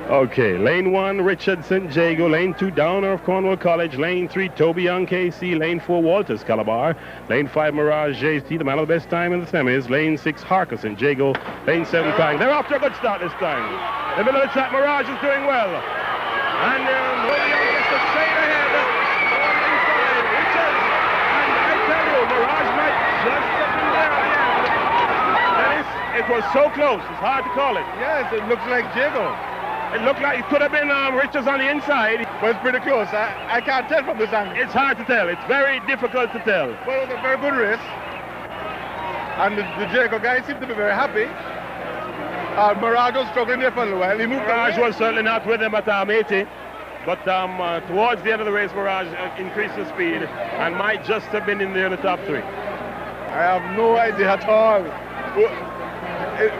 Okay, lane 1, Richard St. Jago. Lane 2, Downer of Cornwall College. Lane 3, Toby Young, KC. Lane 4, Walters, Calabar. Lane 5, Mirage, JT, the man of the best time in the semis. Lane 6, Harker, St. Jago. Lane 7, Pang. They're off to a good start this time. The middle of the track, Mirage is doing well. And Toby Young gets to straight ahead. Going inside, Richard. And I tell you, Mirage might just get in there at the end. Dennis, it was so close, it's hard to call it. Yes, it looks like Jago. It looked like it could have been Richards on the inside. But it's pretty close. I can't tell from this angle. It's hard to tell. It's very difficult to tell. Well, it was a very good race. And the Jago guys seem to be very happy. Mirage was struggling there for a little while. He moved Mirage was certainly not with him at 80. But towards the end of the race, Mirage increased the speed and might just have been in there in the top 3. I have no idea at all.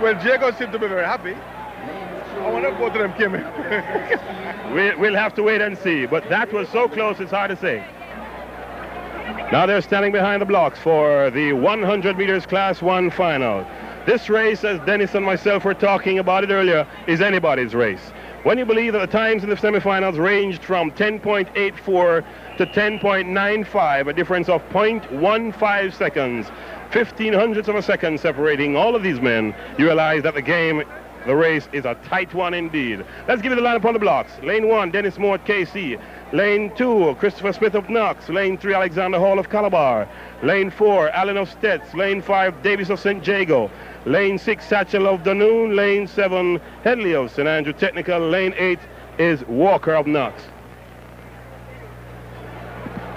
Well, Jago seemed to be very happy. I wonder if both of them came in. We'll have to wait and see. But that was so close, it's hard to say. Now they're standing behind the blocks for the 100 meters Class 1 final. This race, as Dennis and myself were talking about it earlier, is anybody's race. When you believe that the times in the semifinals ranged from 10.84 to 10.95, a difference of 0.15 seconds, 1500ths of a second separating all of these men, you realize that the race is a tight one indeed. Let's give you the lineup on the blocks. Lane 1, Dennis Moore at KC. Lane 2, Christopher Smith of Knox. Lane 3, Alexander Hall of Calabar. Lane 4, Allen of Stets. Lane 5, Davis of St. Jago. Lane 6, Satchel of Dunoon. Lane 7, Headley of St. Andrew Technical. Lane 8 is Walker of Knox.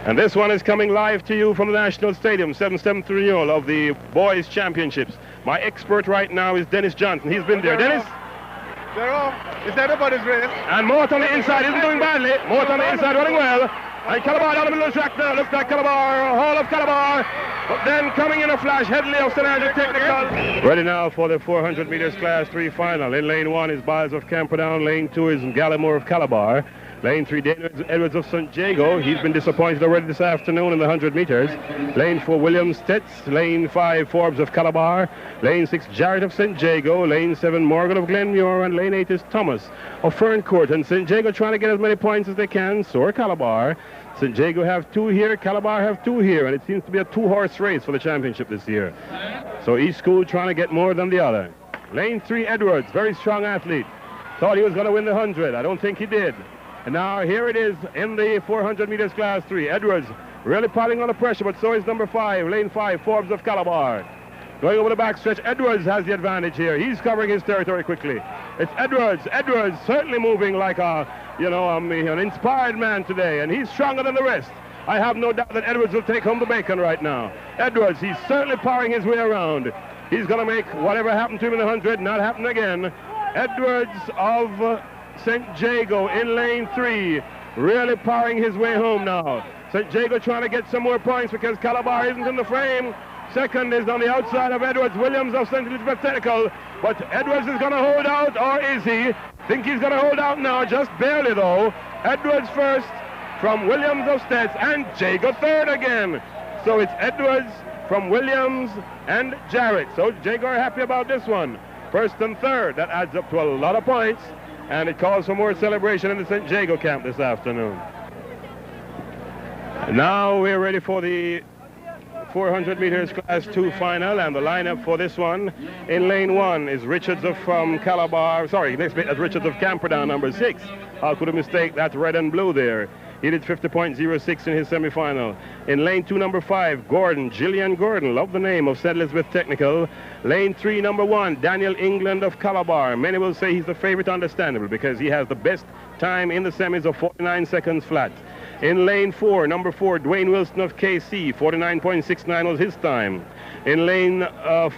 And this one is coming live to you from the National Stadium, 7th renewal of the Boys Championships. My expert right now is Dennis Johnson. He's been there. Dennis? They're off. It's everybody's race. And Mort on the inside isn't doing badly. Mort on the inside running well. And Calabar down the middle of the track now. Looks like Calabar, Hall of Calabar. But then coming in a flash, Headley of St. Andrew Technical. Ready now for the 400 meters Class 3 final. In lane 1 is Biles of Camperdown. Lane 2 is Gallimore of Calabar. Lane 3, Daniel Edwards of St. Jago. He's been disappointed already this afternoon in the 100 meters. Lane 4, William Stets. Lane 5, Forbes of Calabar. Lane 6, Jarrett of St. Jago. Lane 7, Morgan of Glenmuir. And lane 8 is Thomas of Ferncourt. And St. Jago trying to get as many points as they can. So are Calabar. St. Jago have 2 here. Calabar have 2 here. And it seems to be a 2-horse race for the championship this year. So each school trying to get more than the other. Lane 3, Edwards. Very strong athlete. Thought he was going to win the 100. I don't think he did. And now here it is in the 400 meters Class 3. Edwards really piling on the pressure, but so is number 5, lane 5, Forbes of Calabar. Going over the backstretch, Edwards has the advantage here. He's covering his territory quickly. It's Edwards. Edwards certainly moving like an inspired man today, and he's stronger than the rest. I have no doubt that Edwards will take home the bacon right now. Edwards, he's certainly powering his way around. He's going to make whatever happened to him in the 100 not happen again. Edwards of St. Jago in lane 3, really powering his way home now. St. Jago trying to get some more points because Calabar isn't in the frame. Second is on the outside of Edwards. Williams of St. Elizabeth Technical. But Edwards is going to hold out, or is he? Think he's going to hold out now, just barely though. Edwards first from Williams of Stets, and Jago third again. So it's Edwards from Williams and Jarrett. So Jago are happy about this one. First and third, that adds up to a lot of points. And it calls for more celebration in the St. Jago camp this afternoon. Now we're ready for the 400 meters Class 2 final, and the lineup for this one in lane 1 is Richards from Calabar. Sorry, next bit is Richards of Camperdown, number 6. How could I mistake that red and blue there? He did 50.06 in his semifinal. In lane 2, number 5, Gordon, Gillian Gordon, love the name, of St. Elizabeth Technical. Lane 3, number 1, Daniel England of Calabar. Many will say he's the favorite, understandable, because he has the best time in the semis of 49 seconds flat. In lane 4, number 4, Dwayne Wilson of KC, 49.69 was his time. In lane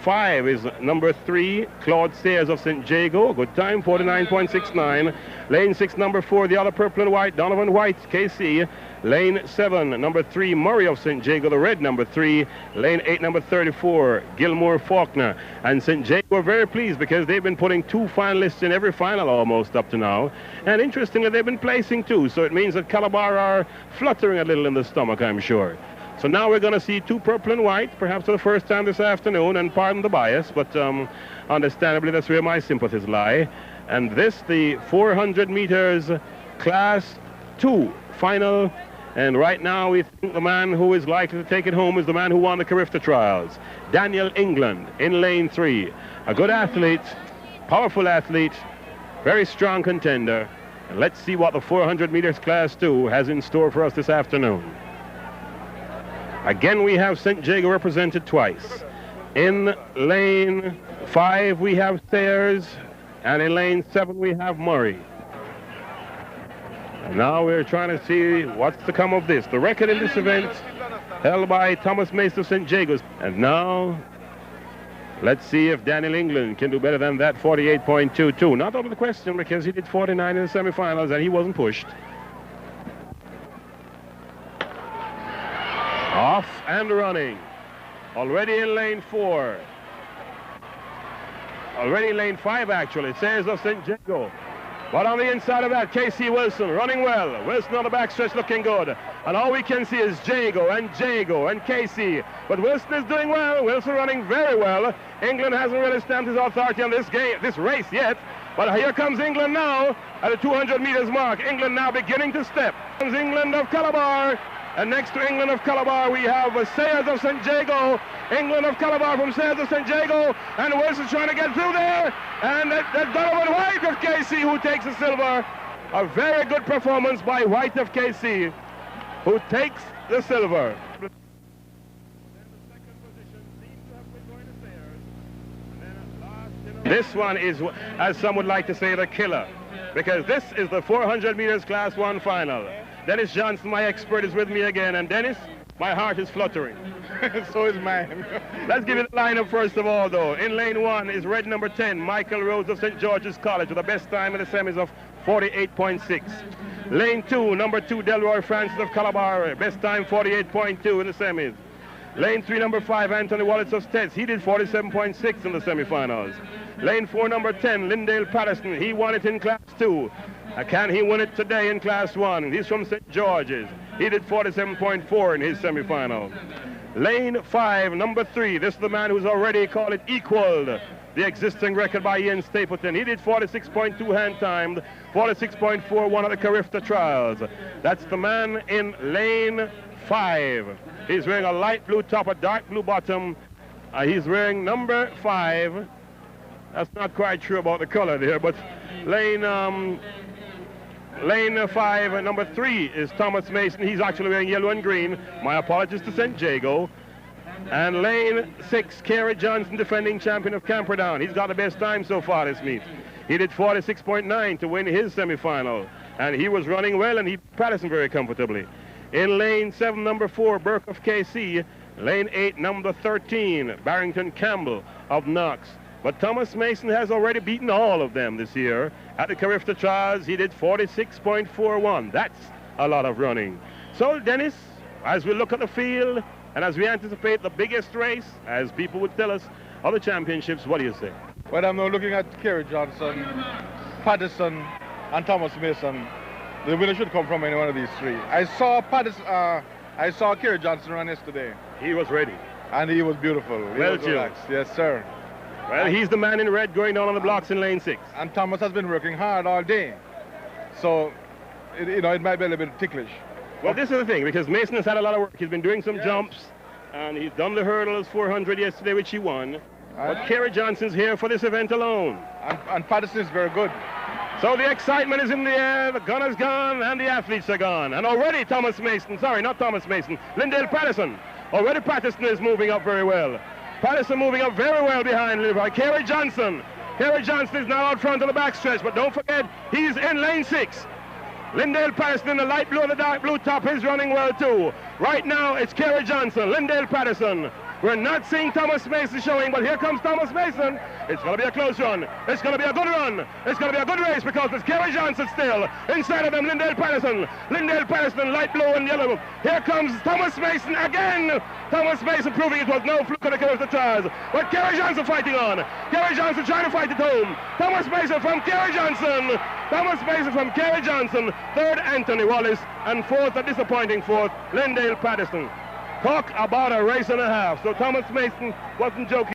5 is number 3, Claude Sayers of St. Jago, good time, 49.69. Lane 6, number 4, the other purple and white, Donovan White, KC. Lane 7, number 3, Murray of St. Jago, the red number 3. Lane 8, number 34, Gilmore Faulkner. And St. Jago were very pleased because they've been putting 2 finalists in every final almost up to now. And interestingly, they've been placing 2, so it means that Calabar are fluttering a little in the stomach, I'm sure. So now we're going to see 2 purple and white, perhaps for the first time this afternoon, and pardon the bias, but understandably that's where my sympathies lie. And this, the 400 meters Class 2 final. And right now we think the man who is likely to take it home is the man who won the Carifta trials, Daniel England, in lane 3. A good athlete, powerful athlete, very strong contender. And let's see what the 400 meters Class 2 has in store for us this afternoon. Again, we have St. Jago represented twice. In lane 5 we have Sayers, and in lane 7 we have Murray. And now we're trying to see what's to come of this. The record in this event held by Thomas Mason of St. Jago's. And now let's see if Daniel England can do better than that 48.22. Not out of the question, because he did 49 in the semifinals and he wasn't pushed. Off and running. Already in lane 4. Already in lane 5, actually. Sayers of St. Jago. But on the inside of that, Casey Wilson running well. Wilson on the backstretch looking good. And all we can see is Jago and Casey. But Wilson is doing well. Wilson running very well. England hasn't really stamped his authority on this race yet. But here comes England now at the 200 meters mark. England now beginning to step. Comes England of Calabar. And next to England of Calabar, we have Sayers of St. Jago. England of Calabar from Sayers of St. Jago. And Wilson trying to get through there. And that's Donovan White of KC who takes the silver. A very good performance by White of KC, who takes the silver. This one is, as some would like to say, the killer. Because this is the 400 meters Class 1 final. Dennis Johnson, my expert, is with me again. And Dennis, my heart is fluttering. So is mine. Let's give you the lineup first of all, though. In lane 1 is red number 10, Michael Rhodes of St. George's College, with the best time in the semis of 48.6. Lane 2, number 2, Delroy Francis of Calabar, best time 48.2 in the semis. Lane 3, number 5, Anthony Wallace of Steds. He did 47.6 in the semifinals. Lane 4, number 10, Lindale Patterson. He won it in Class 2. Can he win it today in Class 1? He's from St. George's. He did 47.4 in his semifinal. Lane 5, number 3. This is the man who's already, call it, equaled the existing record by Ian Stapleton. He did 46.2 hand-timed, 46.41 at the Carifta trials. That's the man in lane 5. He's wearing a light blue top, a dark blue bottom. He's wearing number 5. That's not quite true about the color there, but lane 5, number 3 is Thomas Mason. He's actually wearing yellow and green. My apologies to St. Jago. And lane 6, Kerry Johnson, defending champion of Camperdown. He's got the best time so far this meet. He did 46.9 to win his semifinal. And he was running well, and he beat Patterson very comfortably. In lane 7, number 4, Burke of KC. Lane 8, number 13, Barrington Campbell of Knox. But Thomas Mason has already beaten all of them this year. At the Carifta trials, he did 46.41. That's a lot of running. So, Dennis, as we look at the field and as we anticipate the biggest race, as people would tell us, of the championships, what do you say? Well, I'm now looking at Kerry Johnson, Patterson, and Thomas Mason. The winner should come from any one of these three. I saw Kerry Johnson run yesterday. He was ready. And he was beautiful. Well, relaxed. Yes, sir. Well, he's the man in red going down on the blocks in lane 6. And Thomas has been working hard all day. So, it might be a little bit ticklish. Well, this is the thing, because Mason has had a lot of work. He's been doing some jumps, and he's done the hurdles 400 yesterday, which he won. But Kerry Johnson's here for this event alone. And Patterson is very good. So the excitement is in the air, the gun is gone, and the athletes are gone. And already Thomas Mason, sorry, not Thomas Mason, Lindale Patterson. Already Patterson is moving up very well. Patterson moving up very well behind Kerry Johnson. Kerry Johnson is now out front of the backstretch, but don't forget, he's in lane 6. Lindale Patterson in the light blue and the dark blue top is running well too. Right now, it's Kerry Johnson, Lindale Patterson. We're not seeing Thomas Mason showing, but here comes Thomas Mason. It's going to be a close run. It's going to be a good run. It's going to be a good race because it's Kerry Johnson still. Inside of them, Lindale Patterson. Lindale Patterson, light blue and yellow. Here comes Thomas Mason again. Thomas Mason proving it was no fluke on the Carifta trials. But Kerry Johnson fighting on. Kerry Johnson trying to fight it home. Thomas Mason from Kerry Johnson. Thomas Mason from Kerry Johnson. Third, Anthony Wallace. And fourth, a disappointing fourth, Lindale Patterson. Talk about a race and a half. So Thomas Mason wasn't joking.